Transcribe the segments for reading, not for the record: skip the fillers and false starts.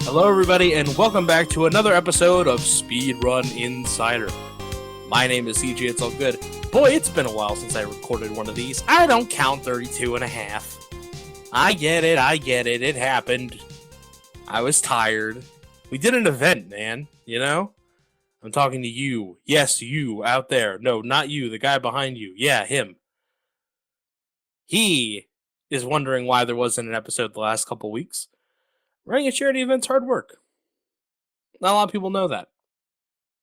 Hello, everybody, and welcome back to another episode of Speedrun Insider. My name is CJitsallGewd. Boy, it's been a while since I recorded one of these. I don't count 32 and a half. I get it, it happened. I was tired. We did an event, man, you know? I'm talking to you. Yes, you out there. No, not you, the guy behind you. Yeah, him. He is wondering why there wasn't an episode the last couple weeks. Running a charity event's hard work. Not a lot of people know that.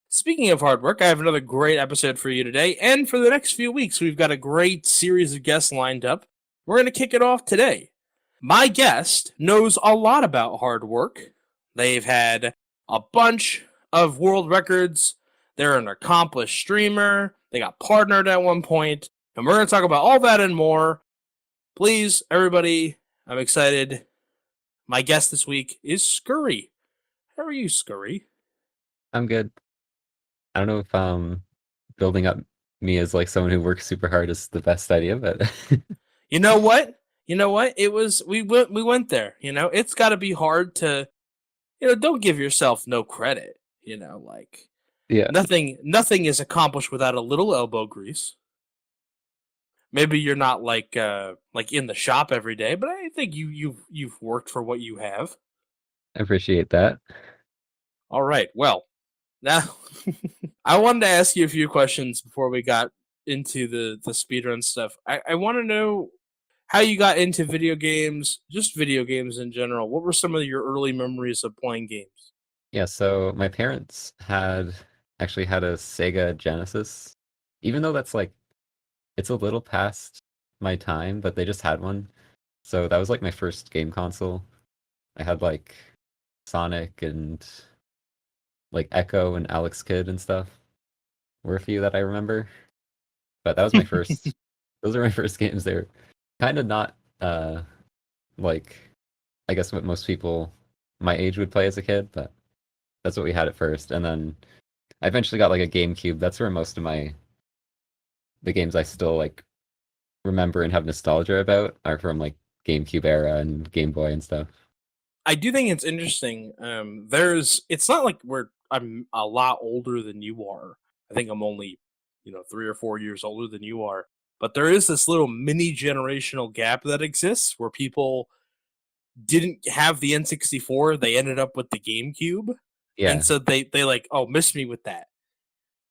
Speaking of hard work, I have another great episode for you today, and for the next few weeks, we've got a great series of guests lined up. We're going to kick it off today. My guest knows a lot about hard work. They've had a bunch of world records. They're an accomplished streamer. They got partnered at one point, and we're going to talk about all that and more. Please, everybody, I'm excited. My guest this week is Skurry. How are you, Skurry? I'm good. I don't know if building up me as like someone who works super hard is the best idea, but You know what? It was we went there. You know, it's got to be hard to, don't give yourself no credit. Like yeah, nothing is accomplished without a little elbow grease. Maybe you're not like in the shop every day, but I think you've worked for what you have. I appreciate that. All right. Well, now I wanted to ask you a few questions before we got into the speedrun stuff. I want to know how you got into video games, just video games in general. What were some of your early memories of playing games? Yeah, so my parents actually had a Sega Genesis, even though that's like it's a little past my time, but they just had one. So that was like my first game console. I had like Sonic and like Echo and Alex Kidd and stuff were a few that I remember. But that was my first those are my first games. They're kind of not like I guess what most people my age would play as a kid, but that's what we had at first. And then I eventually got like a GameCube. That's where most of the games I still like remember and have nostalgia about are from like GameCube era and Game Boy and stuff. I do think it's interesting. It's not like I'm a lot older than you are. I think I'm only, 3 or 4 years older than you are. But there is this little mini generational gap that exists where people didn't have the N64, they ended up with the GameCube. And Yeah. so they like, oh, missed me with that.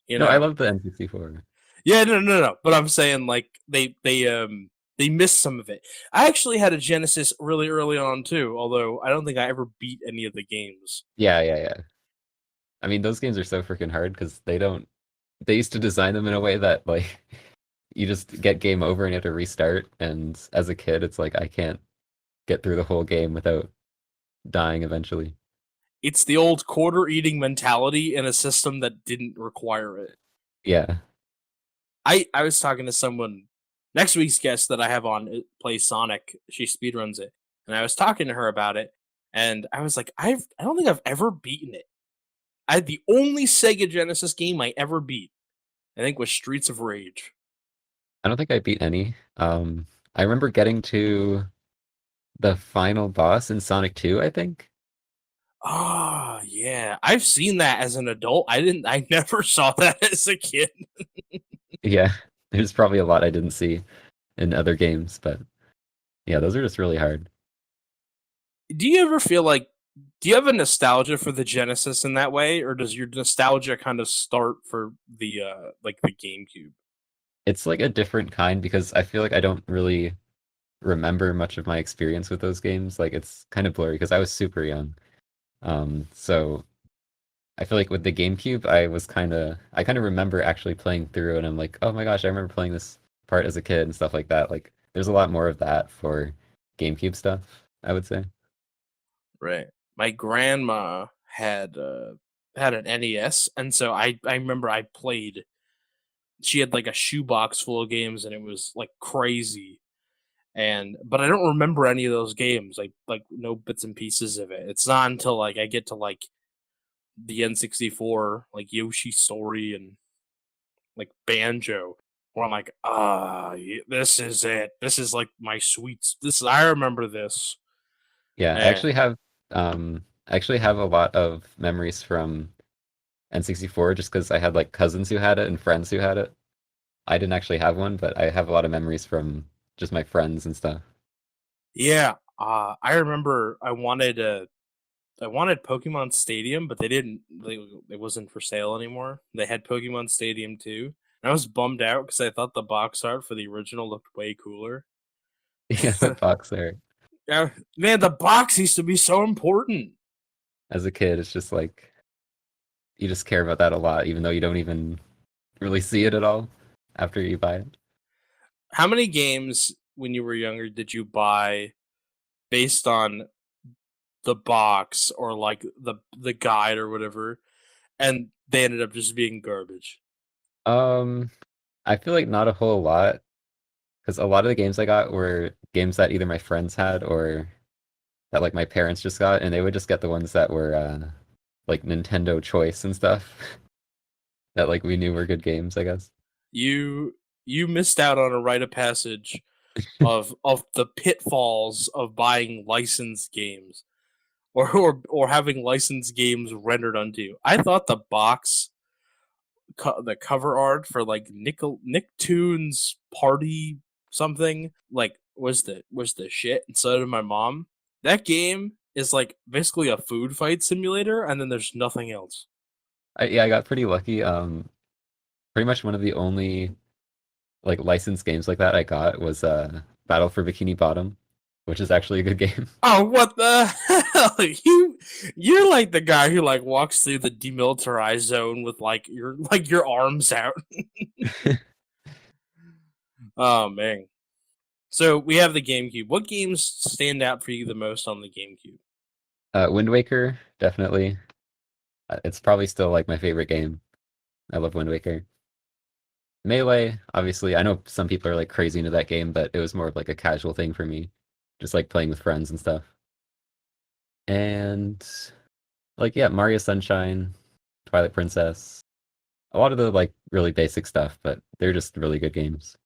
No, I love the N64. Yeah, no. But I'm saying like they missed some of it. I actually had a Genesis really early on too, although I don't think I ever beat any of the games. Yeah. I mean, those games are so freaking hard because they used to design them in a way that like you just get game over and you have to restart. And as a kid, it's like I can't get through the whole game without dying eventually. It's the old quarter eating mentality in a system that didn't require it. Yeah. I was talking to someone next week's guest that I have on plays Sonic. She speedruns it, and I was talking to her about it, and I was like, I don't think I've ever beaten it. The only Sega Genesis game I ever beat, I think, was Streets of Rage. I don't think I beat any. I remember getting to the final boss in Sonic 2, I think. Ah, yeah. I've seen that as an adult. I never saw that as a kid. Yeah. There's probably a lot I didn't see in other games, but yeah, those are just really hard. Do you ever feel like, do you have a nostalgia for the Genesis in that way, or does your nostalgia kind of start for the the GameCube? It's like a different kind because I feel like I don't really remember much of my experience with those games. Like it's kind of blurry because I was super young. So I feel like with the GameCube, I kind of remember actually playing through and I'm like, oh my gosh, I remember playing this part as a kid and stuff like that. Like there's a lot more of that for GameCube stuff, I would say. Right. My grandma had an NES, and so I remember I played. She had like a shoebox full of games, and it was like crazy. But I don't remember any of those games, like no bits and pieces of it. It's not until like I get to like the N64, like Yoshi's Story and like Banjo, where I'm like, this is it. This is like my sweets. I remember this. Yeah, I And actually have I actually have a lot of memories from N64 just because I had like cousins who had it and friends who had it. I didn't actually have one, but I have a lot of memories from just my friends and stuff. Yeah, I remember I wanted Pokemon Stadium, but they didn't. It wasn't for sale anymore. They had Pokemon Stadium too, and I was bummed out because I thought the box art for the original looked way cooler. Yeah, the box art. Yeah, man, the box used to be so important. As a kid, it's just like you just care about that a lot, even though you don't even really see it at all after you buy it. How many games when you were younger did you buy based on the box or like the guide or whatever, and they ended up just being garbage? Um, I feel like not a whole lot because a lot of the games I got were games that either my friends had or that like my parents just got, and they would just get the ones that were like Nintendo Choice and stuff that like we knew were good games, I guess. You you missed out on a rite of passage of the pitfalls of buying licensed games or having licensed games rendered unto you. I thought the box the cover art for like Nicktoons Party something like was the shit, and so did my mom. That game is like basically a food fight simulator, and then there's nothing else. Yeah, I got pretty lucky. Pretty much one of the only like licensed games like that I got was Battle for Bikini Bottom, which is actually a good game. Oh, what the hell? You're like the guy who like walks through the demilitarized zone with like your arms out. Oh man. So we have the GameCube. What games stand out for you the most on the GameCube? Wind Waker, definitely. It's probably still like my favorite game. I love Wind Waker. Melee, obviously, I know some people are like crazy into that game, but it was more of like a casual thing for me, just like playing with friends and stuff. And like yeah, Mario Sunshine, Twilight Princess, a lot of the like really basic stuff, but they're just really good games.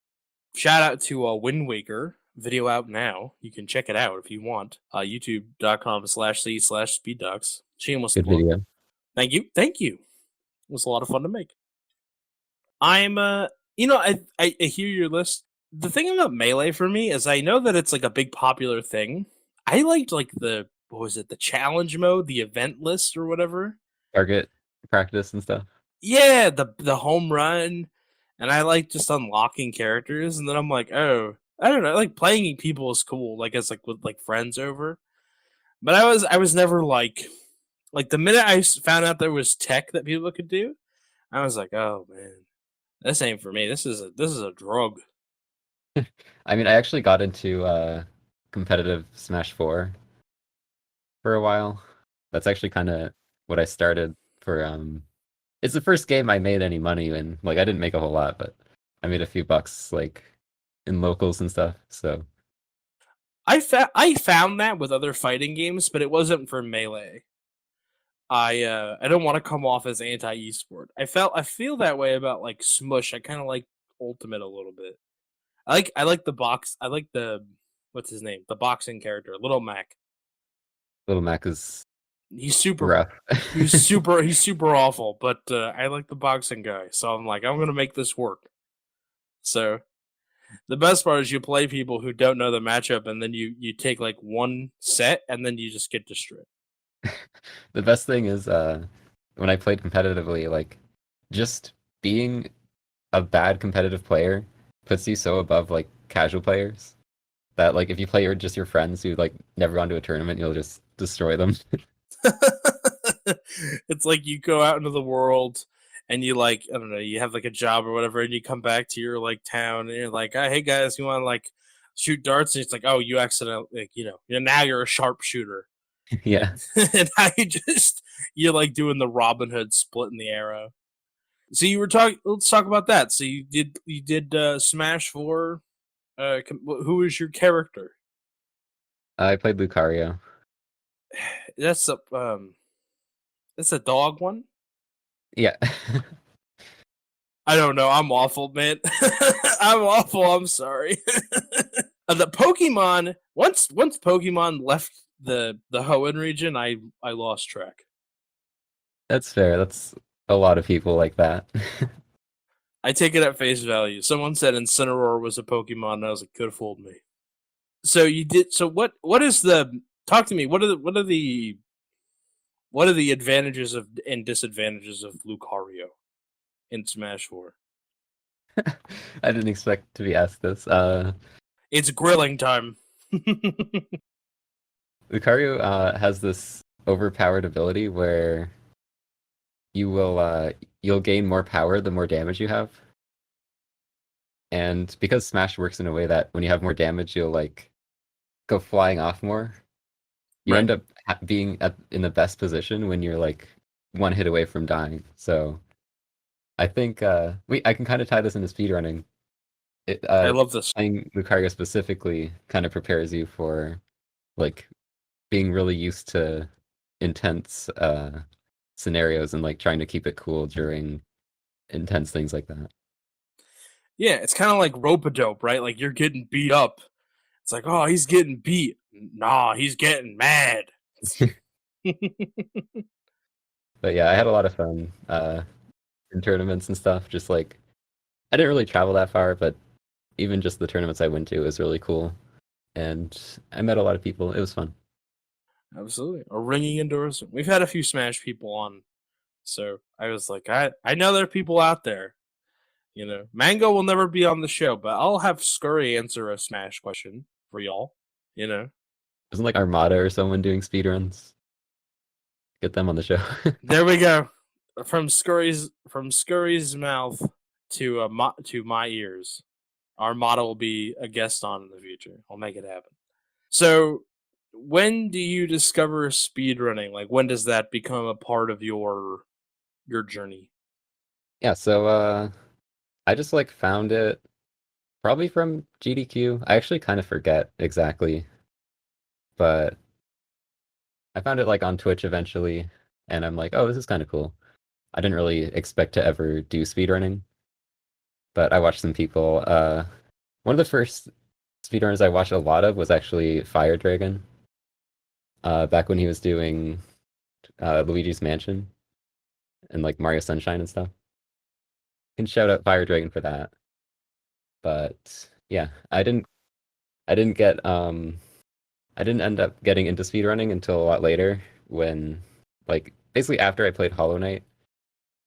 Shout out to Wind Waker. Video out now. You can check it out if you want. YouTube.com/c/speeddocs. Shameless Good plug. video. Thank you. Thank you. It was a lot of fun to make. I'm I hear your list. The thing about Melee for me is I know that it's like a big popular thing. I liked like the what was it, the challenge mode, the event list or whatever. Target practice and stuff. Yeah, the home run. And I like just unlocking characters, and then I'm like, oh, I don't know, like playing people is cool, like as like with like friends over. But I was never like the minute found out there was tech that people could do, I was like, oh man, this ain't for me. This is a drug. I mean, I actually got into competitive Smash 4 for a while. That's actually kind of what I started for. It's the first game I made any money in. Like, I didn't make a whole lot, but I made a few bucks, like in locals and stuff. So I found that with other fighting games, but it wasn't for Melee. I don't want to come off as anti esport. I feel that way about like Smush. I kind of like Ultimate a little bit. I like the box. I like the what's his name? The boxing character, Little Mac. Little Mac is He's super. rough. He's super awful. But I like the boxing guy, so I'm like I'm gonna make this work. So the best part is you play people who don't know the matchup, and then you take like one set, and then you just get destroyed. The best thing is when I played competitively, like just being a bad competitive player puts you so above like casual players that like if you play with just your friends who like never gone to a tournament, you'll just destroy them. It's like you go out into the world and you like I don't know, you have like a job or whatever, and you come back to your like town and you're like, oh, hey guys, you want to like shoot darts? And it's like, oh, you accidentally like now you're a sharpshooter, Yeah. and now you're like doing the Robin Hood splitting the arrow. So you were talking. Let's talk about that. So you did Smash 4. Who is your character? I played Lucario. That's a that's a dog one. Yeah. I don't know. I'm awful, man. I'm awful. I'm sorry. The Pokemon once Pokemon left the Hoenn region, I lost track. That's fair. That's a lot of people like that. I take it at face value. Someone said Incineroar was a Pokemon, and I was like, could have fooled me. So you did. So what is the? Talk to me. What are the advantages of and disadvantages of Lucario in Smash 4? I didn't expect to be asked this. It's grilling time. Lucario has this overpowered ability where you'll gain more power the more damage you have. And because Smash works in a way that when you have more damage, you'll like go flying off more. You Right. end up being in the best position when you're like one hit away from dying. So I think I can kind of tie this into speedrunning. I love this. Playing Lucario specifically kind of prepares you for like being really used to intense scenarios and like trying to keep it cool during intense things like that. Yeah, it's kind of like rope-a-dope, right? Like you're getting beat up. It's like, oh, he's getting beat. Nah, he's getting mad. But yeah, I had a lot of fun in tournaments and stuff. Just like I didn't really travel that far, but even just the tournaments I went to was really cool, and I met a lot of people. It was fun. Absolutely. A ringing endorsement. We've had a few Smash people on, so I was like, I know there are people out there. You know, Mango will never be on the show, but I'll have Skurry answer a Smash question for y'all. You know, Wasn't like Armada or someone doing speedruns? Get them on the show. there we go. From Scurry's mouth to my ears. Armada will be a guest on in the future. I'll make it happen. So, when do you discover speedrunning? Like, when does that become a part of your journey? Yeah, so I just like found it probably from GDQ. I actually kind of forget exactly, but I found it like on Twitch eventually, and I'm like, oh, this is kind of cool. I didn't really expect to ever do speedrunning, but I watched some people. One of the first speedrunners I watched a lot of was actually Fire Dragon. Back when he was doing Luigi's Mansion and like Mario Sunshine and stuff. Can shout out Fire Dragon for that. But yeah, I didn't end up getting into speedrunning until a lot later when like basically after I played Hollow Knight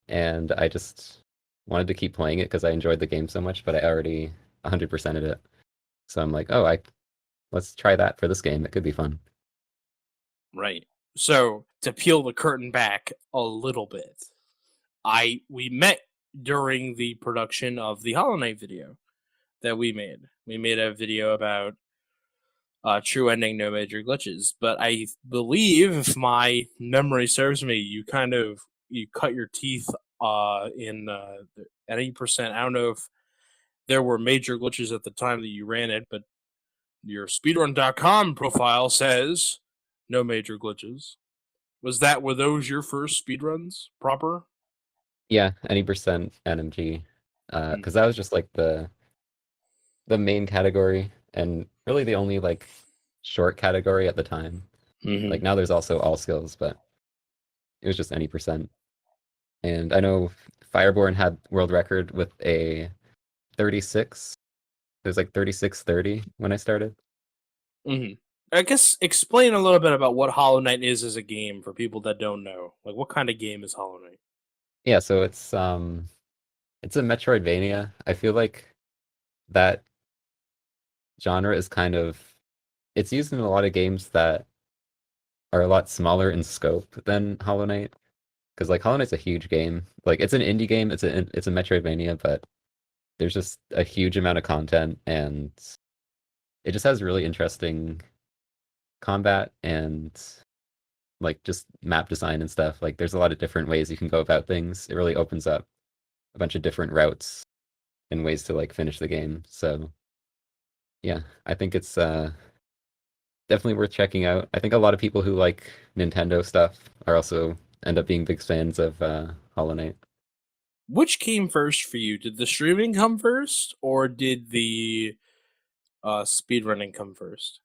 and I just wanted to keep playing it because I enjoyed the game so much, but I already 100%ed it. So I'm like, let's try that for this game. It could be fun. Right. So, to peel the curtain back a little bit, we met during the production of the Hollow Knight video that we made. We made a video about true ending, no major glitches. But I believe, if my memory serves me, you cut your teeth in at 80%. I don't know if there were major glitches at the time that you ran it, but your speedrun.com profile says no major glitches. Were those your first speedruns proper? Yeah, any percent NMG. Because that was just like the main category and really the only like short category at the time. Mm-hmm. Like now there's also all skills, but it was just any percent. And I know Fireborn had world record with a 36. It was like 36:30 when I started. Mm-hmm. I guess explain a little bit about what Hollow Knight is as a game for people that don't know. Like, what kind of game is Hollow Knight? Yeah, so it's a Metroidvania. I feel like that genre is kind of it's used in a lot of games that are a lot smaller in scope than Hollow Knight. Because like Hollow Knight's a huge game. Like it's an indie game, it's a Metroidvania, but there's just a huge amount of content and it just has really interesting combat and like just map design and stuff. Like there's a lot of different ways you can go about things. It really opens up a bunch of different routes and ways to like finish the game. So yeah, I think it's definitely worth checking out. I think a lot of people who like Nintendo stuff are also end up being big fans of Hollow Knight. Which came first for you? Did the streaming come first, or did the speedrunning come first?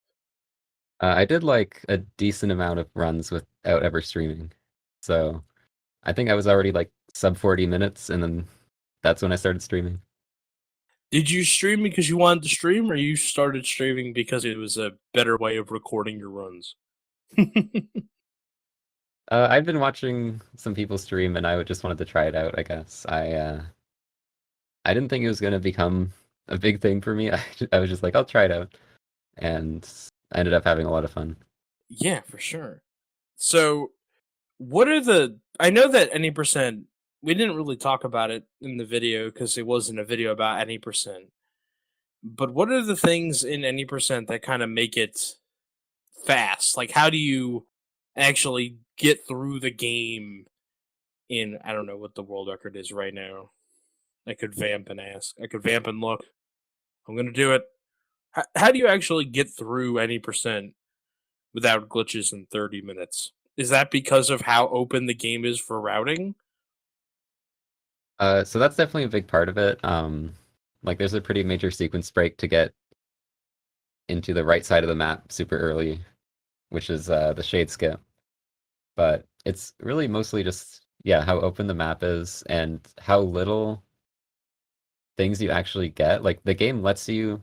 I did like a decent amount of runs without ever streaming. So I think I was already like sub 40 minutes, and then that's when I started streaming. Did you stream because you wanted to stream, or you started streaming because it was a better way of recording your runs? I've been watching some people stream, and just wanted to try it out, I guess. I didn't think it was going to become a big thing for me. I was just like, I'll try it out, and I ended up having a lot of fun. Yeah, for sure. So, what are the? I know that any percent. We didn't really talk about it in the video because it wasn't a video about any percent. But what are the things in any percent that kind of make it fast? Like, how do you actually get through the game in? I don't know what the world record is right now. I could vamp and ask. I could vamp and look. I'm gonna do it. How do you actually get through any percent without glitches in 30 minutes? Is that because of how open the game is for routing? So that's definitely a big part of it. Like there's a pretty major sequence break to get into the right side of the map super early, which is the shade skip. But it's really mostly just, yeah, how open the map is and how little things you actually get. Like the game lets you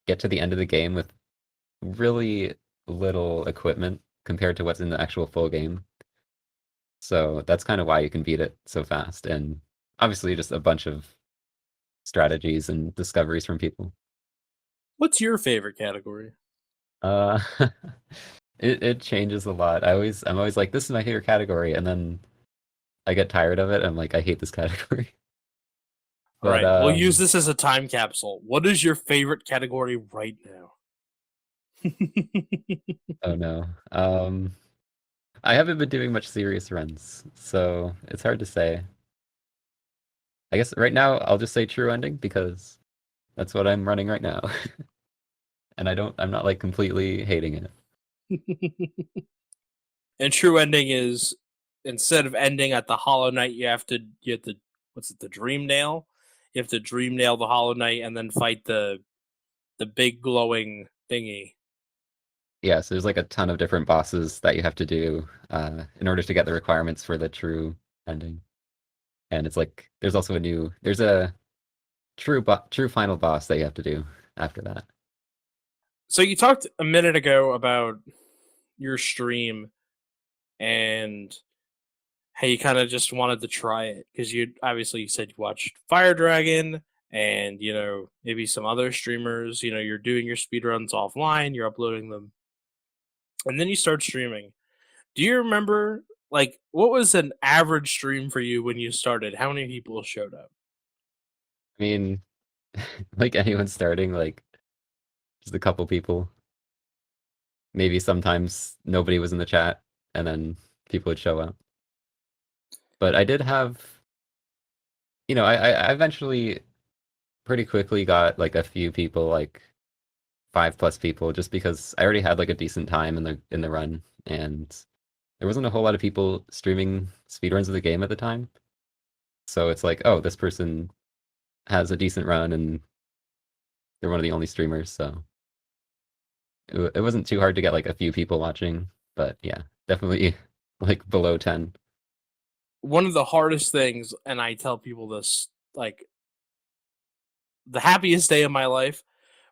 get to the end of the game with really little equipment compared to what's in the actual full game. So that's kind of why you can beat it so fast. And obviously just a bunch of strategies and discoveries from people. What's your favorite category? Uh, it changes a lot. I'm always like, this is my favorite category, and then I get tired of it. I'm like, I hate this category. All But right, we'll use this as a time capsule. What is your favorite category right now? oh no. I haven't been doing much serious runs, so it's hard to say. I guess right now I'll just say true ending because that's what I'm running right now. And I'm not like completely hating it. And true ending is instead of ending at the Hollow Knight, you have to what's it, the Dream Nail? You have to Dream Nail the Hollow Knight and then fight the big glowing thingy. Yeah, so there's like a ton of different bosses that you have to do in order to get the requirements for the true ending. And it's like there's a true final boss that you have to do after that. So you talked a minute ago about your stream and how you kind of just wanted to try it because you obviously you said you watched Fire Dragon and maybe some other streamers. You're doing your speedruns offline, you're uploading them, and then you start streaming. Do you remember like what was an average stream for you when you started? How many people showed up? I mean, like anyone starting, like just a couple people. Maybe sometimes nobody was in the chat and then people would show up. But I did have, I eventually pretty quickly got like a few people, like 5+ people, just because I already had like a decent time in the run, and there wasn't a whole lot of people streaming speedruns of the game at the time. So it's like, oh, this person has a decent run and they're one of the only streamers, so it wasn't too hard to get like a few people watching, but yeah, definitely like below 10. One of the hardest things, and I tell people this, like the happiest day of my life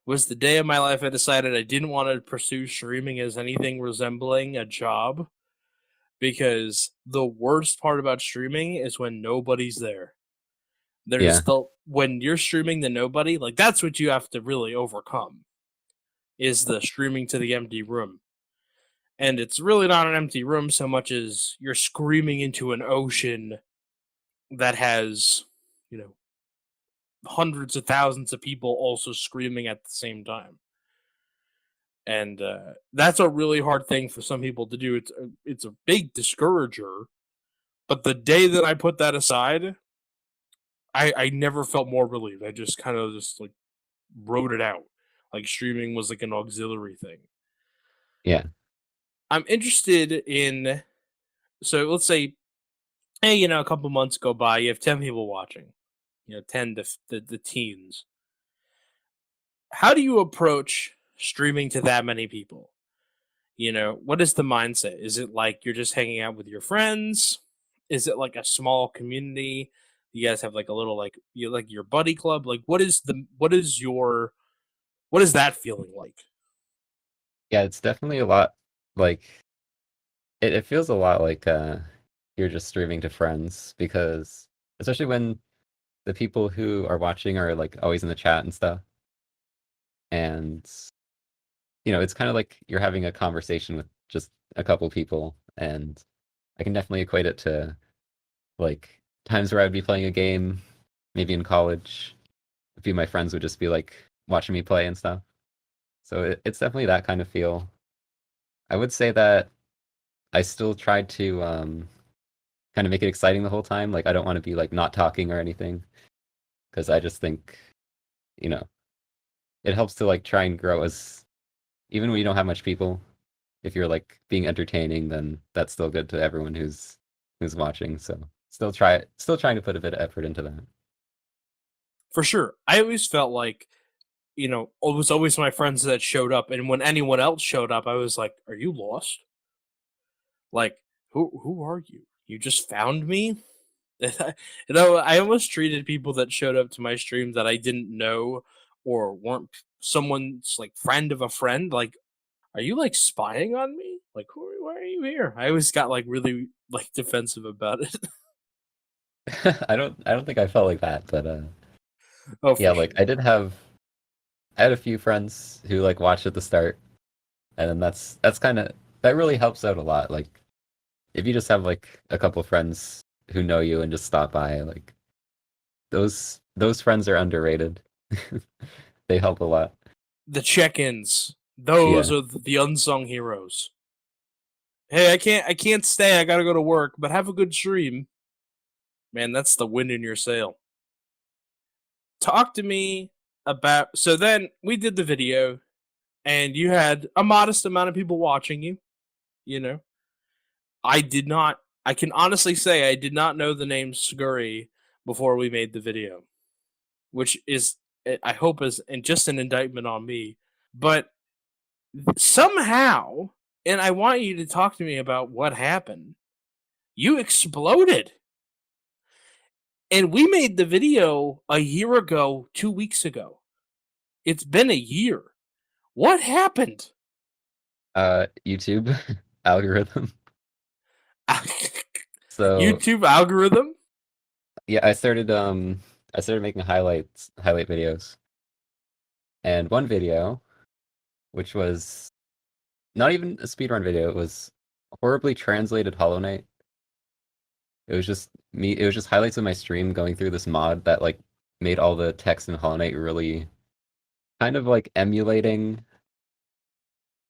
was the day of my life I decided I didn't want to pursue streaming as anything resembling a job because the worst part about streaming is when nobody's there. Yeah, There's the when you're streaming to nobody, like that's what you have to really overcome is the streaming to the empty room. And it's really not an empty room so much as you're screaming into an ocean that has, you know, hundreds of thousands of people also screaming at the same time. And that's a really hard thing for some people to do. It's a big discourager. But the day that I put that aside, I never felt more relieved. I just kind of just like wrote it out. Like streaming was like an auxiliary thing. yeah. I'm interested in so let's say, hey, a couple months go by, you have 10 people watching, 10 to the teens. How do you approach streaming to that many people? You know, what is the mindset? Is it like you're just hanging out with your friends? Is it like a small community? You guys have like a little like you like your buddy club? Like what is that feeling like? Yeah, it's definitely a lot like it feels a lot like you're just streaming to friends because especially when the people who are watching are like always in the chat and stuff. And it's kind of like you're having a conversation with just a couple people, and I can definitely equate it to like times where I'd be playing a game, maybe in college. A few of my friends would just be like watching me play and stuff. So it's definitely that kind of feel. I would say that I still try to kind of make it exciting the whole time. Like I don't want to be like not talking or anything because I just think, you know, it helps to like try and grow as even when you don't have much people. If you're like being entertaining, then that's still good to everyone who's watching. So still trying to put a bit of effort into that. For sure. I always felt like, you know, it was always my friends that showed up, and when anyone else showed up, I was like, "Are you lost? Like, who are you? You just found me?" I almost treated people that showed up to my stream that I didn't know or weren't someone's like friend of a friend. Like, are you like spying on me? Like, why are you here? I always got like really like defensive about it. I don't think I felt like that, but Oh, yeah, for like sure. I had a few friends who like watched at the start, and then that's kind of that really helps out a lot. Like if you just have like a couple friends who know you and just stop by, like those friends are underrated. They help a lot. The check-ins. Those Yeah. are the unsung heroes. Hey, I can't stay. I gotta go to work, but have a good stream. Man, that's the wind in your sail. Talk to me about. So then we did the video, and you had a modest amount of people watching you. You know, I did not. I can honestly say I did not know the name Skurry before we made the video, which is I hope is and just an indictment on me. But somehow, and I want you to talk to me about what happened. You exploded. And we made the video a year ago, 2 weeks ago. It's been a year. What happened? YouTube algorithm. So YouTube algorithm? yeah, I started making highlight videos. And one video, which was not even a speedrun video, it was horribly translated Hollow Knight. It was just highlights of my stream going through this mod that like made all the text in Hollow Knight really kind of like emulating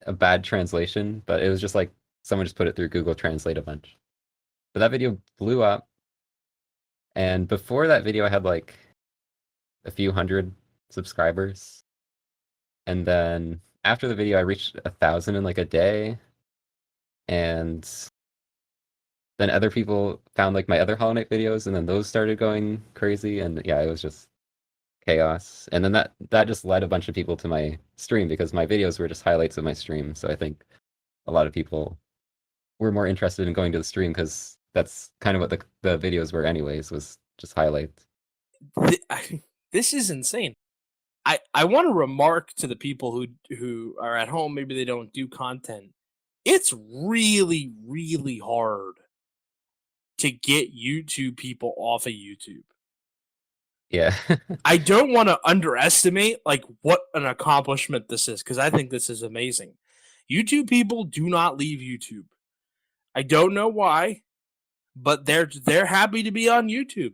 a bad translation, but it was just like someone just put it through Google Translate a bunch. But that video blew up, and before that video I had like a few hundred subscribers. And then after the video I reached 1,000 in like a day, and then other people found like my other Hollow Knight videos, and then those started going crazy, and yeah, it was just chaos. And then that just led a bunch of people to my stream because my videos were just highlights of my stream. So I think a lot of people were more interested in going to the stream because that's kind of what the videos were anyways, was just highlights. This is insane. I want to remark to the people who are at home, maybe they don't do content. It's really, really hard to get YouTube people off of YouTube. Yeah. I don't want to underestimate like what an accomplishment this is because I think this is amazing. YouTube people do not leave YouTube. I don't know why, but they're happy to be on YouTube.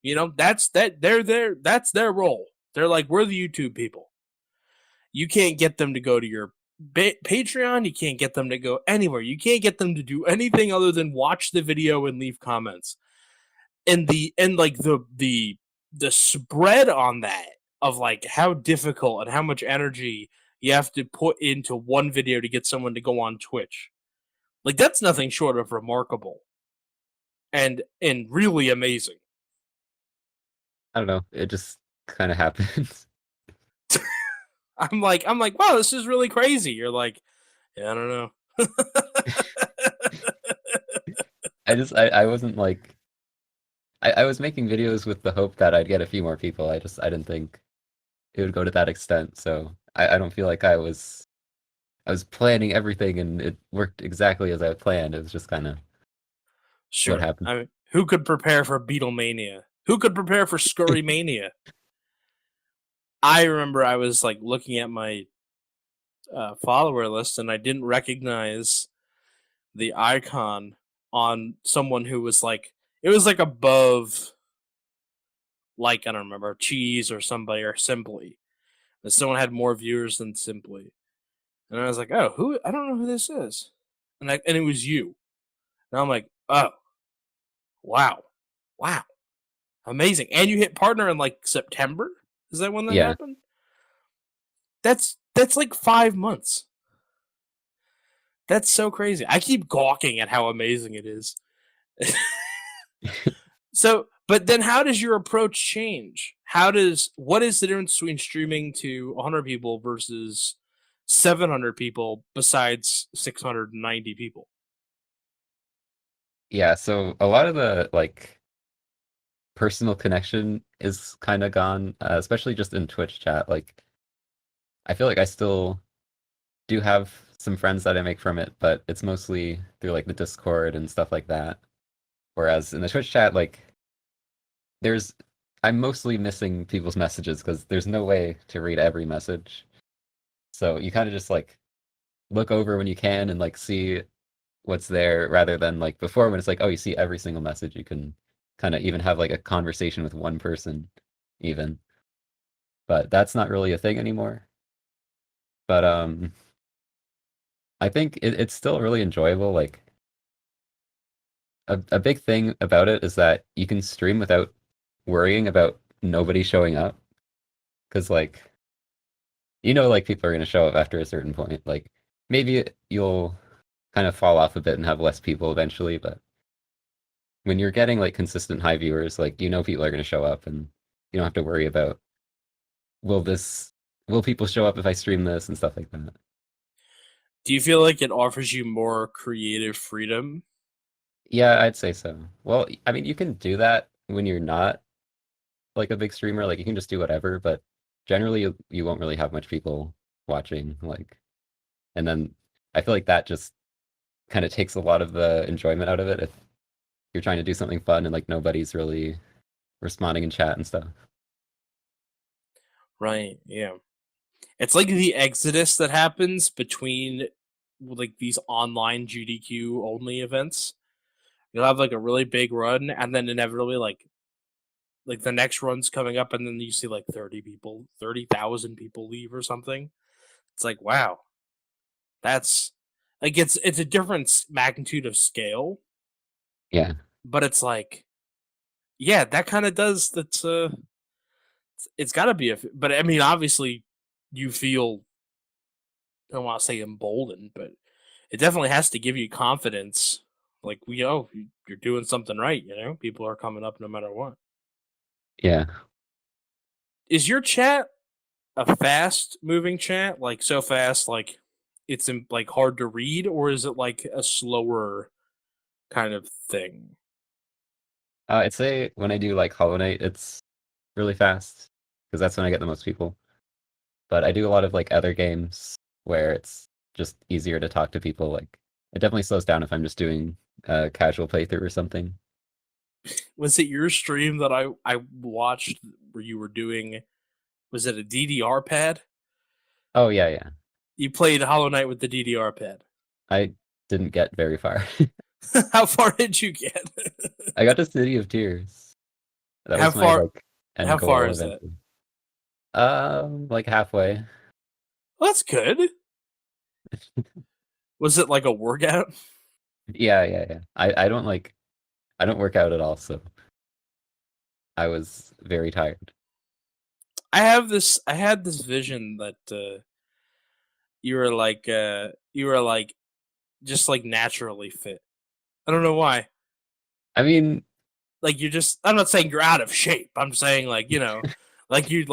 You know, they're there. That's their role. They're like, we're the YouTube people. You can't get them to go to your Patreon. You can't get them to go anywhere. You can't get them to do anything other than watch the video and leave comments. And like the spread on that of like how difficult and how much energy you have to put into one video to get someone to go on Twitch. Like that's nothing short of remarkable and really amazing. I don't know. It just kind of happens. I'm like, wow, this is really crazy. You're like, yeah, I don't know. I wasn't like I was making videos with the hope that I'd get a few more people. I didn't think it would go to that extent. So I don't feel like I was planning everything and it worked exactly as I planned. It was just kind of what Sure. happened. I mean, who could prepare for Beatlemania? Who could prepare for Skurry Mania? I remember I was like looking at my follower list and I didn't recognize the icon on someone who was like, it was like above, like, I don't remember, Cheese or somebody or Simply. And someone had more viewers than Simply. And I was like, oh, who? I don't know who this is. And it was you. And I'm like, oh, wow. Wow. Amazing. And you hit partner in like September? Is that when that Yeah. happened? That's like 5 months. That's so crazy. I keep gawking at how amazing it is. So, but then how does your approach change? What is the difference between streaming to 100 people versus 700 people besides 690 people? Yeah, so a lot of the like personal connection is kind of gone, especially just in Twitch chat. Like I feel like I still do have some friends that I make from it, but it's mostly through like the Discord and stuff like that. Whereas in the Twitch chat, like there's I'm mostly missing people's messages because there's no way to read every message. So you kind of just like look over when you can and like see what's there rather than like before when it's like, oh, you see every single message. You can kind of even have like a conversation with one person even. But that's not really a thing anymore. But I think it's still really enjoyable. Like a big thing about it is that you can stream without worrying about nobody showing up. Because like like people are gonna show up after a certain point. Like maybe you'll kind of fall off a bit and have less people eventually, but when you're getting like consistent high viewers, like people are gonna show up and you don't have to worry about will this will people show up if I stream this and stuff like that. Do you feel like it offers you more creative freedom? Yeah, I'd say so. Well, I mean, you can do that when you're not like a big streamer. Like you can just do whatever, but generally you won't really have much people watching. Like, and then I feel like that just kind of takes a lot of the enjoyment out of it if you're trying to do something fun and like nobody's really responding in chat and stuff. Right, yeah. It's like the exodus that happens between like these online GDQ only events. You'll have like a really big run, and then inevitably like the next run's coming up, and then you see like 30,000 people leave or something. It's like, wow, that's like it's a different magnitude of scale, Yeah. but it's like, yeah, that kind of does. It's got to be but I mean, obviously, you feel, I don't want to say emboldened, but it definitely has to give you confidence. Like you're doing something right. People are coming up no matter what. Yeah. Is your chat a fast moving chat, like so fast, like it's like hard to read, or is it like a slower kind of thing? I'd say when I do like Hollow Knight, it's really fast because that's when I get the most people. But I do a lot of like other games where it's just easier to talk to people. Like it definitely slows down if I'm just doing a casual playthrough or something. Was it your stream that I watched where you were doing? Was it a DDR pad? Oh yeah, yeah. You played Hollow Knight with the DDR pad. I didn't get very far. How far did you get? I got to City of Tears. That how was my far? like end How far goal is that? eventually. Like halfway. Well, that's good. Was it like a workout? Yeah, yeah, yeah. I don't work out at all, so I was very tired. I had this vision that you were like just like naturally fit. I don't know why. I mean, Like you're just, I'm not saying you're out of shape. I'm saying like, Like you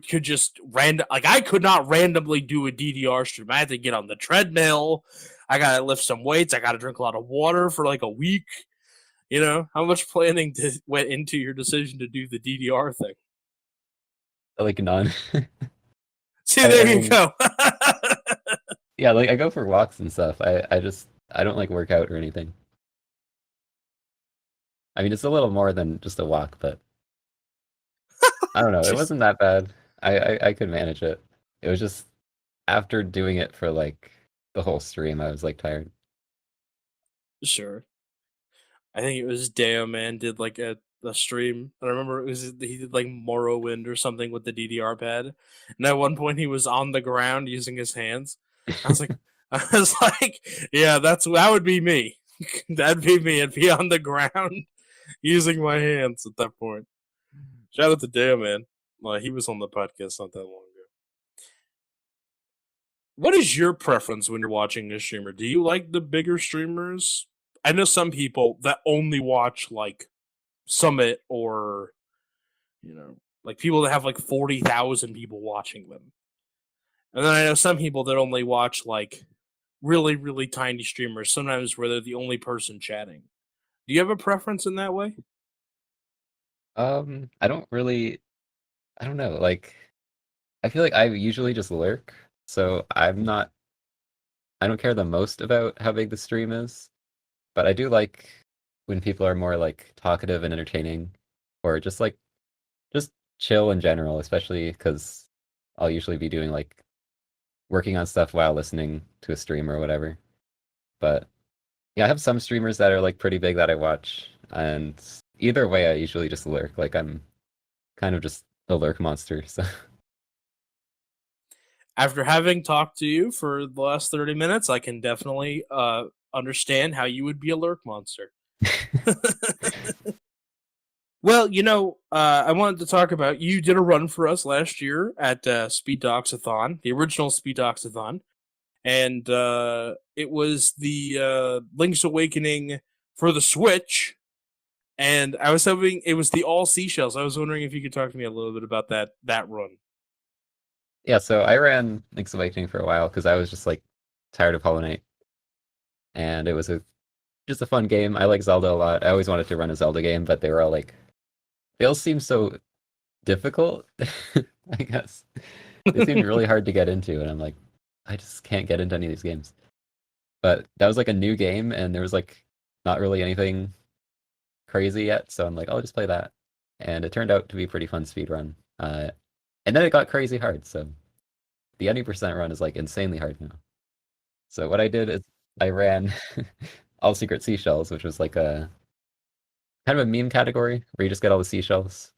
could just random, like I could not randomly do a DDR stream. I had to get on the treadmill. I gotta lift some weights. I gotta drink a lot of water for like a week. You know, how much planning went into your decision to do the DDR thing? Like none. See, I there you mean, go. yeah, like I go for walks and stuff. I don't like work out or anything. I mean, it's a little more than just a walk, but I don't know. It Just wasn't that bad. I could manage it. It was just after doing it for like the whole stream, I was like tired. sure. I think it was Deo Man did like a stream. I remember he did like Morrowind or something with the DDR pad, and at one point he was on the ground using his hands. I was like, I was like, yeah, that would be me. That'd be me. I'd be on the ground using my hands at that point. Shout out to Deo Man. He was on the podcast not that long ago. What is your preference when you're watching a streamer? Do you like the bigger streamers? I know some people that only watch like Summit or like people that have like 40,000 people watching them. And then I know some people that only watch like really, really tiny streamers, sometimes where they're the only person chatting. Do you have a preference in that way? I don't really, I don't know. Like, I feel like I usually just lurk, so I don't care the most about how big the stream is, but I do like when people are more like talkative and entertaining, or just chill in general, especially because I'll usually be doing like working on stuff while listening to a stream or whatever. But yeah, I have some streamers that are like pretty big that I watch, and either way, I usually just lurk. Like I'm kind of just a lurk monster. So After having talked to you for the last 30 minutes, I can definitely understand how you would be a lurk monster. Well, I wanted to talk about you did a run for us last year at Speed Doxathon, the original Speed Doxathon, and it was the Link's Awakening for the Switch. And I was hoping it was the all seashells. I was wondering if you could talk to me a little bit about that run. yeah, so I ran Link's Awakening for a while because I was just like tired of Hollow Knight, and it was a just a fun game. I like Zelda a lot. I always wanted to run a Zelda game, but they all seem so difficult. I guess they seem really hard to get into, and I'm like, I just can't get into any of these games. But that was like a new game, and there was like not really anything crazy yet, so I'm like, I'll just play that. And it turned out to be a pretty fun speedrun. And then it got crazy hard, so the 90% run is like insanely hard now. So what I did is I ran all secret seashells, which was like a kind of a meme category where you just get all the seashells.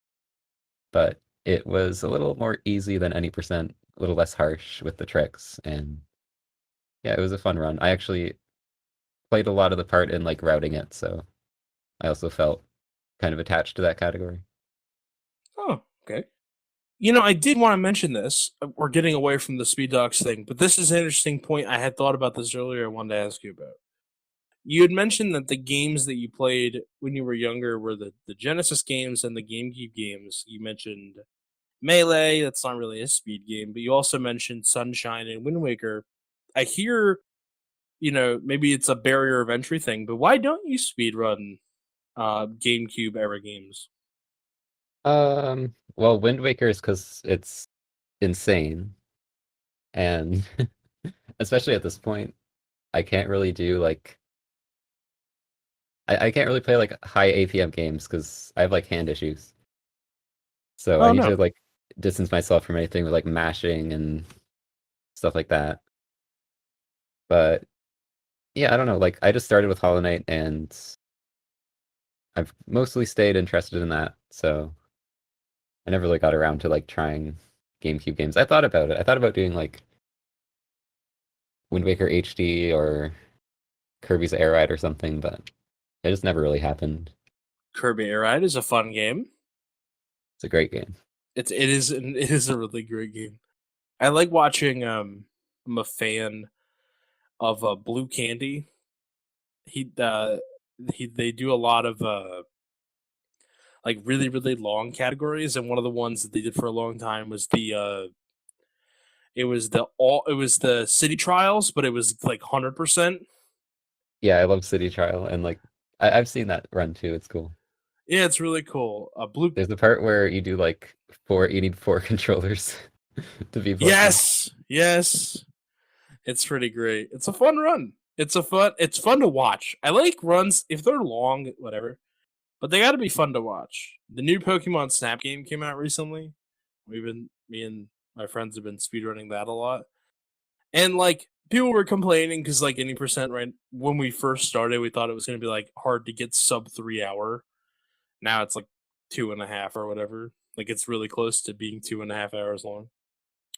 But it was a little more easy than any percent, a little less harsh with the tricks, and yeah, it was a fun run. I actually played a lot of the part in like routing it, so I also felt kind of attached to that category. Oh, okay. I did want to mention this. We're getting away from the Speed Dogs thing, but this is an interesting point. I had thought about this earlier. I wanted to ask you about. You had mentioned that the games that you played when you were younger were the Genesis games and the GameCube games. You mentioned Melee, that's not really a speed game, but you also mentioned Sunshine and Wind Waker. I hear, maybe it's a barrier of entry thing, but why don't you speedrun GameCube era games? Well, Wind Waker is because it's insane, and especially at this point, I can't really do like I can't really play like high APM games because I have like hand issues. So I Oh need no. to like distance myself from anything with like mashing and stuff like that. But yeah, I don't know. Like I just started with Hollow Knight and I've mostly stayed interested in that. So I never really got around to like trying GameCube games. I thought about it. I thought about doing like Wind Waker HD or Kirby's Air Ride or something, but it just never really happened. Kirby Air Ride is a fun game. It's a great game. It is a really great game. I like watching I'm a fan of Blue Candy. He they do a like really really long categories, and one of the ones that they did for a long time was it was the city trials, but it was like 100%. Yeah, I love City Trial, and like I've seen that run too. It's cool. Yeah, it's really cool. Blue. There's the part where you do like you need four controllers to be plugged in. Yes, yes, it's pretty great. It's a fun run. It's fun to watch. I like runs if they're long, whatever, but they got to be fun to watch. The new Pokemon Snap game came out recently. Me and my friends have been speedrunning that a lot, and like people were complaining because like any percent right when we first started, we thought it was going to be like hard to get sub 3 hour. Now it's like 2.5 or whatever. Like it's really close to being 2.5 hours long,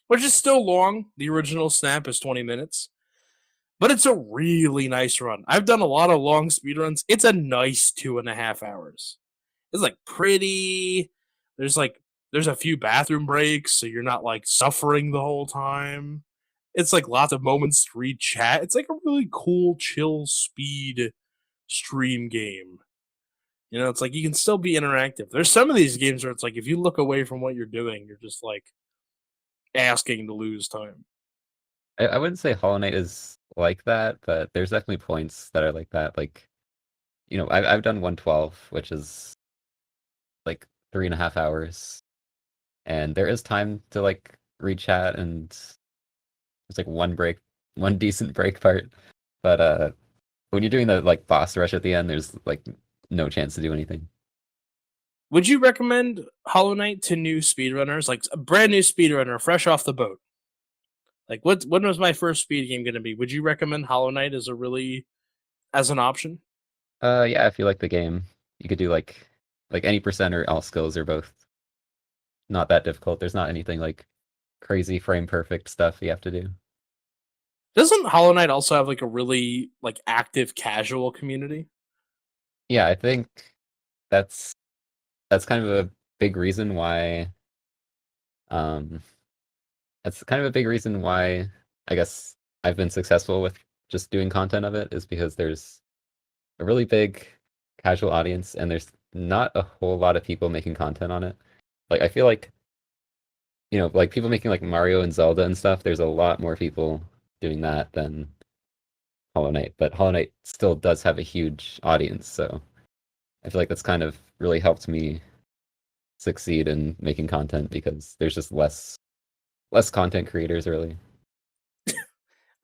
which is still long. The original Snap is 20 minutes, but it's a really nice run. I've done a lot of long speed runs. It's a nice 2.5 hours. It's like pretty. There's like there's a few bathroom breaks, so you're not like suffering the whole time. It's like lots of moments to read chat. It's like a really cool, chill speed stream game. You know, it's like you can still be interactive. There's some of these games where it's like if you look away from what you're doing, you're just like asking to lose time. I wouldn't say Hollow Knight is like that, but there's definitely points that are like that. Like, I've done 112, which is like 3.5 hours, and there is time to like read chat, and there's like one decent break part. But when you're doing the like boss rush at the end, there's like no chance to do anything. Would you recommend Hollow Knight to new speedrunners, like a brand new speedrunner, fresh off the boat? Like, when was my first speed game going to be? Would you recommend Hollow Knight as an option? Yeah, if you like the game, you could do like any percent or all skills are both not that difficult. There's not anything like crazy frame perfect stuff you have to do. Doesn't Hollow Knight also have like a really like active casual community? Yeah, I think that's kind of a big reason why um that's kind of a big reason why I guess I've been successful with just doing content of it, is because there's a really big casual audience and there's not a whole lot of people making content on it. Like I feel like like people making like Mario and Zelda and stuff, there's a lot more people doing that than Hollow Knight, but Hollow Knight still does have a huge audience, so I feel like that's kind of really helped me succeed in making content because there's just less content creators really.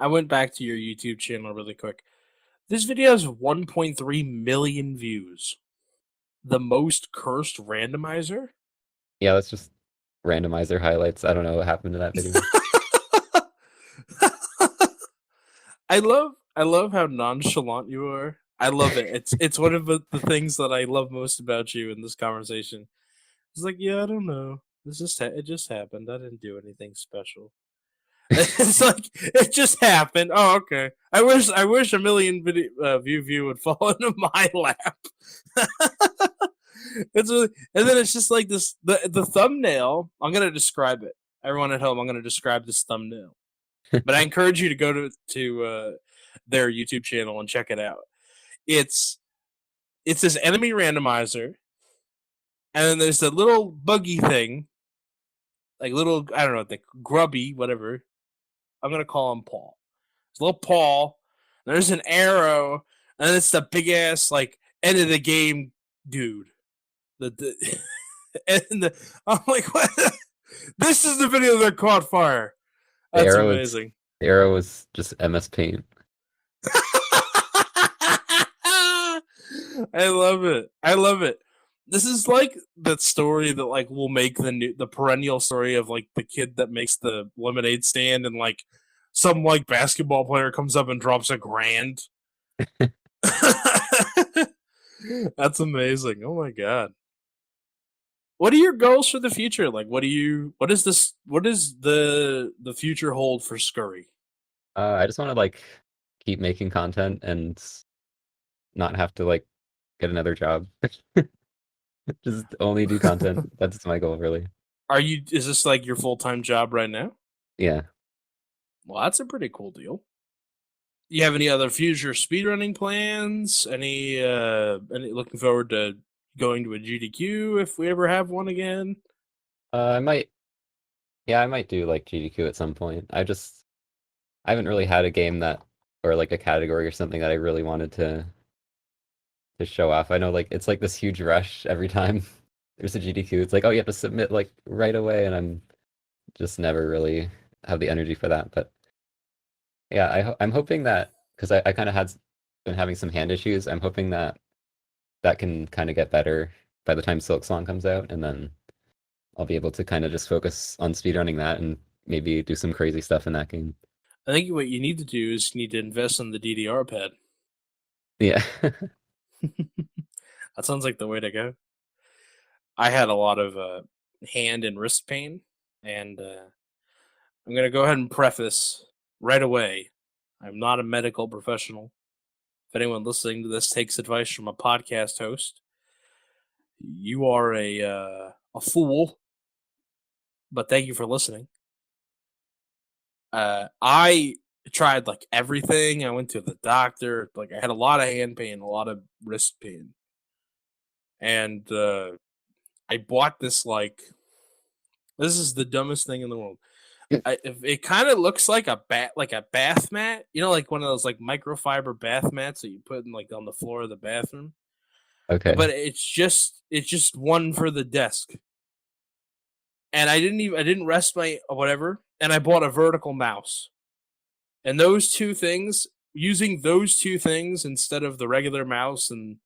I went back to your YouTube channel really quick. This video has 1.3 million views. The most cursed randomizer? Yeah, that's just randomizer highlights. I don't know what happened to that video. I love how nonchalant you are. I love it. It's one of the things that I love most about you in this conversation. It's like, yeah, I don't know. It just happened. I didn't do anything special. It's like it just happened. Oh, okay. I wish a million view would fall into my lap. It's really, and then it's just like this. The thumbnail. I'm gonna describe it. Everyone at home, I'm gonna describe this thumbnail. But I encourage you to go to their YouTube channel and check it out. It's this enemy randomizer, and then there's a little buggy thing, like little I don't know, the grubby whatever. I'm gonna call him Paul. It's little Paul. There's an arrow, and it's the big ass like end of the game dude. The and I'm like, what? This is the video that caught fire. That's amazing. The arrow is just MS Paint. I love it. I love it. This is like that story that like will make the perennial story of like the kid that makes the lemonade stand and like some like basketball player comes up and drops $1,000. That's amazing. Oh my god. What are your goals for the future? Like what is the future hold for Skurry? I just want to like keep making content and not have to like get another job. Just only do content. That's my goal, really. Is this like your full-time job right now? Yeah. Well, that's a pretty cool deal. You have any other future speedrunning plans? Any looking forward to going to a GDQ if we ever have one again? I might, yeah, I might do like GDQ at some point. I haven't really had a game that, or like a category or something that I really wanted to show off. I know like it's like this huge rush every time there's a GDQ. It's like, oh, you have to submit like right away, and I'm just never really have the energy for that. But yeah, I'm hoping that because I kind of had been having some hand issues. I'm hoping that that can kind of get better by the time Silk Song comes out, and then I'll be able to kind of just focus on speedrunning that and maybe do some crazy stuff in that game. I think what you need to do is you need to invest in the DDR pad. Yeah. That sounds like the way to go. I had a lot of hand and wrist pain, and I'm going to go ahead and preface right away. I'm not a medical professional. If anyone listening to this takes advice from a podcast host, you are a fool. But thank you for listening. I tried like everything. I went to the doctor. Like I had a lot of hand pain, a lot of wrist pain, and I bought this like this is the dumbest thing in the world. It kind of looks like a bath mat, you know, like one of those like microfiber bath mats that you put in like on the floor of the bathroom. Okay. But it's just one for the desk. And I didn't rest my whatever, and I bought a vertical mouse. And those two things, using those two things instead of the regular mouse, and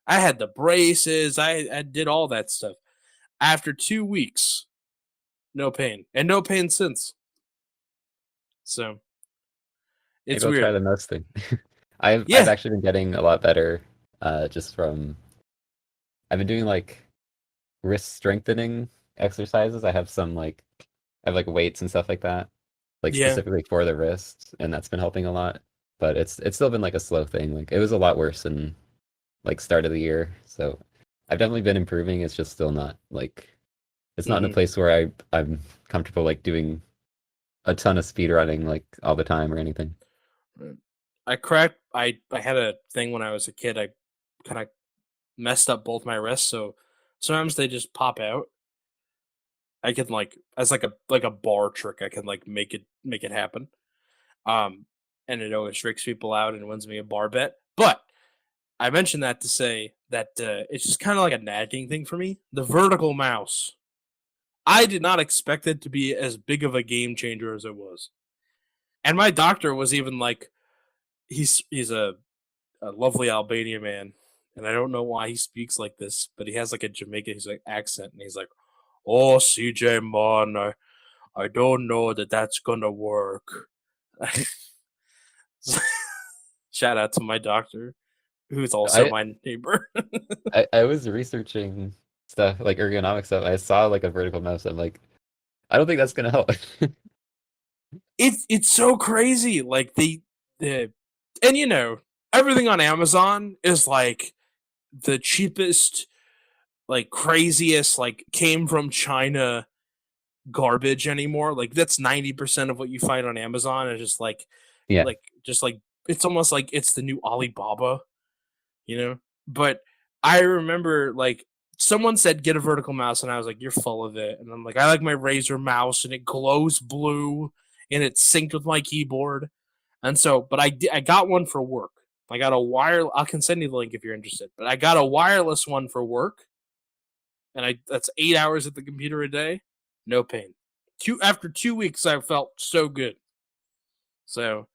I had the braces, I did all that stuff. After 2 weeks, no pain, and no pain since. So Maybe it's I'll try weird. the mouse thing. I've Yeah, actually been getting a lot better just from I've been doing like wrist strengthening exercises. I have like weights and stuff like that, like yeah. specifically for the wrist, and that's been helping a lot. But it's still been like a slow thing. Like it was a lot worse in like start of the year. So I've definitely been improving. It's just still not like it's not in a hmm place where I'm comfortable like doing a ton of speed running like all the time or anything. I cracked. I had a thing when I was a kid. I kind of messed up both my wrists, so sometimes they just pop out. I can like as like a bar trick. I can like make it happen. Um, and it always freaks people out and wins me a bar bet. But I mentioned that to say that it's just kind of like a nagging thing for me. The vertical mouse. I did not expect it to be as big of a game changer as it was. And my doctor was even like, he's a lovely Albanian man, and I don't know why he speaks like this, but he has like a Jamaican he's like accent, and he's like, "Oh, CJ man, I don't know that that's gonna work." Shout out to my doctor, who's also I my neighbor. I was researching stuff like ergonomic stuff. I saw like a vertical mouse. I'm like, I don't think that's gonna help. It's so crazy. Like the and you know everything on Amazon is like the cheapest, like craziest, like came from China garbage anymore. Like that's 90% of what you find on Amazon is just Yeah, like it's almost like it's the new Alibaba, you know? But I remember like someone said get a vertical mouse and I was like, you're full of it. And I'm like, I like my Razer mouse and it glows blue and it's synced with my keyboard. And so, but I got one for work. I got a wire. I can send you the link if you're interested. But I got a wireless one for work, and I that's 8 hours at the computer a day, no pain. After 2 weeks, I felt so good. So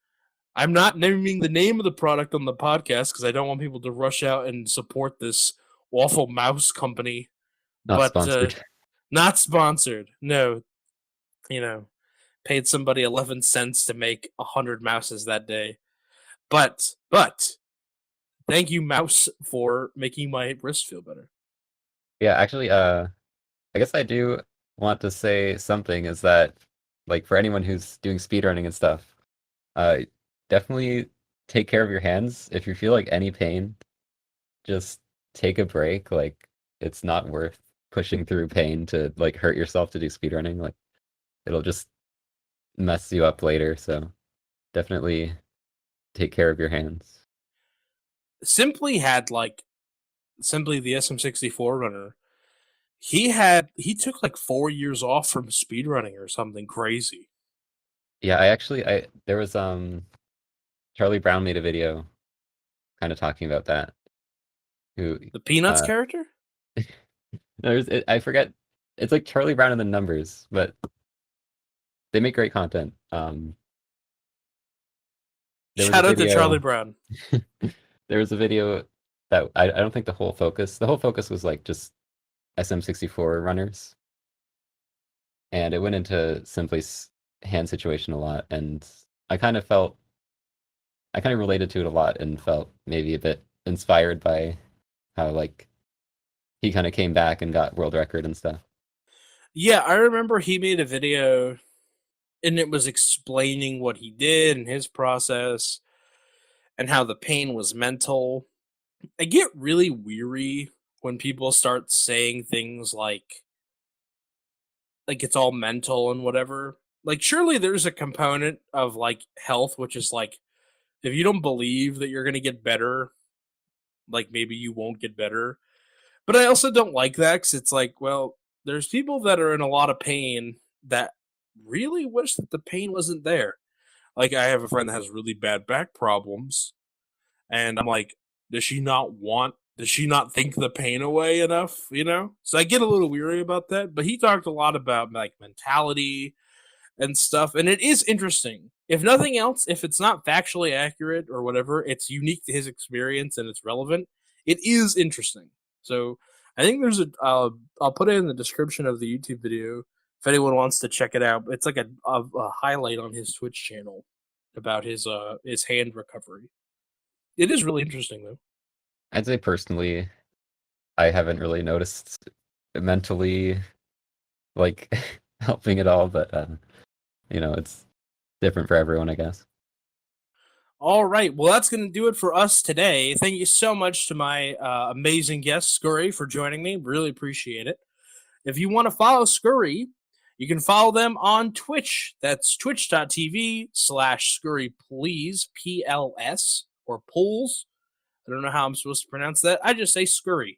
I'm not naming the name of the product on the podcast because I don't want people to rush out and support this awful mouse company. not But sponsored. not sponsored. No, you know, paid somebody 11 cents to make 100 mouses that day. But thank you, mouse, for making my wrist feel better. Yeah, actually, I guess I do want to say something is that like for anyone who's doing speedrunning and stuff, uh, definitely take care of your hands. If you feel like any pain, just take a break. Like it's not worth pushing through pain to like hurt yourself to do speedrunning. Like it'll just mess you up later. So definitely take care of your hands. Simply had like simply the SM64 runner. He took like 4 years off from speedrunning or something crazy. Yeah, I there was Charlie Brown made a video kind of talking about that. Who The Peanuts uh character? I forget, it's like Charlie Brown in the numbers, but they make great content. There was a Shout out to Charlie video Brown. there was a video that I don't think the whole focus was like just SM64 runners, and it went into Simply's hand situation a lot, and I kind of felt I kind of related to it a lot and felt maybe a bit inspired by how like he kind of came back and got world record and stuff. Yeah, I remember he made a video and it was explaining what he did and his process and how the pain was mental. I get really weary when people start saying things like it's all mental and whatever. Like surely there's a component of like health which is like if you don't believe that you're going to get better, like maybe you won't get better. But I also don't like that cuz it's like, well, there's people that are in a lot of pain that really wish that the pain wasn't there. Like I have a friend that has really bad back problems and I'm like, does she not think the pain away enough, you know? So I get a little weary about that, but he talked a lot about like mentality and stuff, and it is interesting. If nothing else, if it's not factually accurate or whatever, it's unique to his experience and it's relevant. It is interesting. So I think there's I'll put it in the description of the YouTube video if anyone wants to check it out. It's like a highlight on his Twitch channel about his hand recovery. It is really interesting though. I'd say personally, I haven't really noticed mentally like helping at all, but it's different for everyone, I guess. All right. Well, that's going to do it for us today. Thank you so much to my amazing guest, Skurry, for joining me. Really appreciate it. If you want to follow Skurry, you can follow them on Twitch. That's twitch.tv/Skurry Please, PLS, or Pools. I don't know how I'm supposed to pronounce that. I just say Skurry.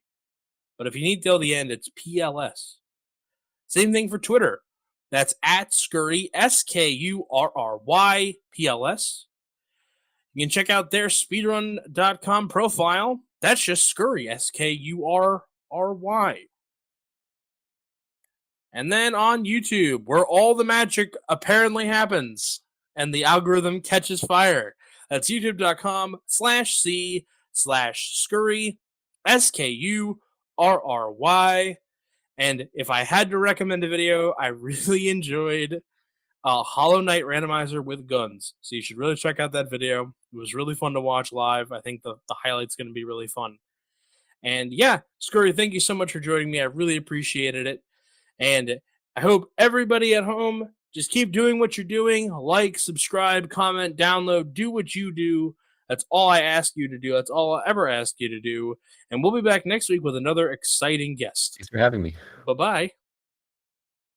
But if you need till the end, it's PLS. Same thing for Twitter. That's at Skurry, SKURRY, You can check out their speedrun.com profile. That's just Skurry, SKURRY. And then on YouTube, where all the magic apparently happens and the algorithm catches fire. That's youtube.com/C/Skurry, SKURRY. And if I had to recommend a video, I really enjoyed Hollow Knight Randomizer with Guns. So you should really check out that video. It was really fun to watch live. I think the highlight's going to be really fun. And yeah, Skurry, thank you so much for joining me. I really appreciated it. And I hope everybody at home just keep doing what you're doing. Like, subscribe, comment, download, do what you do. That's all I ask you to do. That's all I'll ever ask you to do. And we'll be back next week with another exciting guest. Thanks for having me. Bye-bye.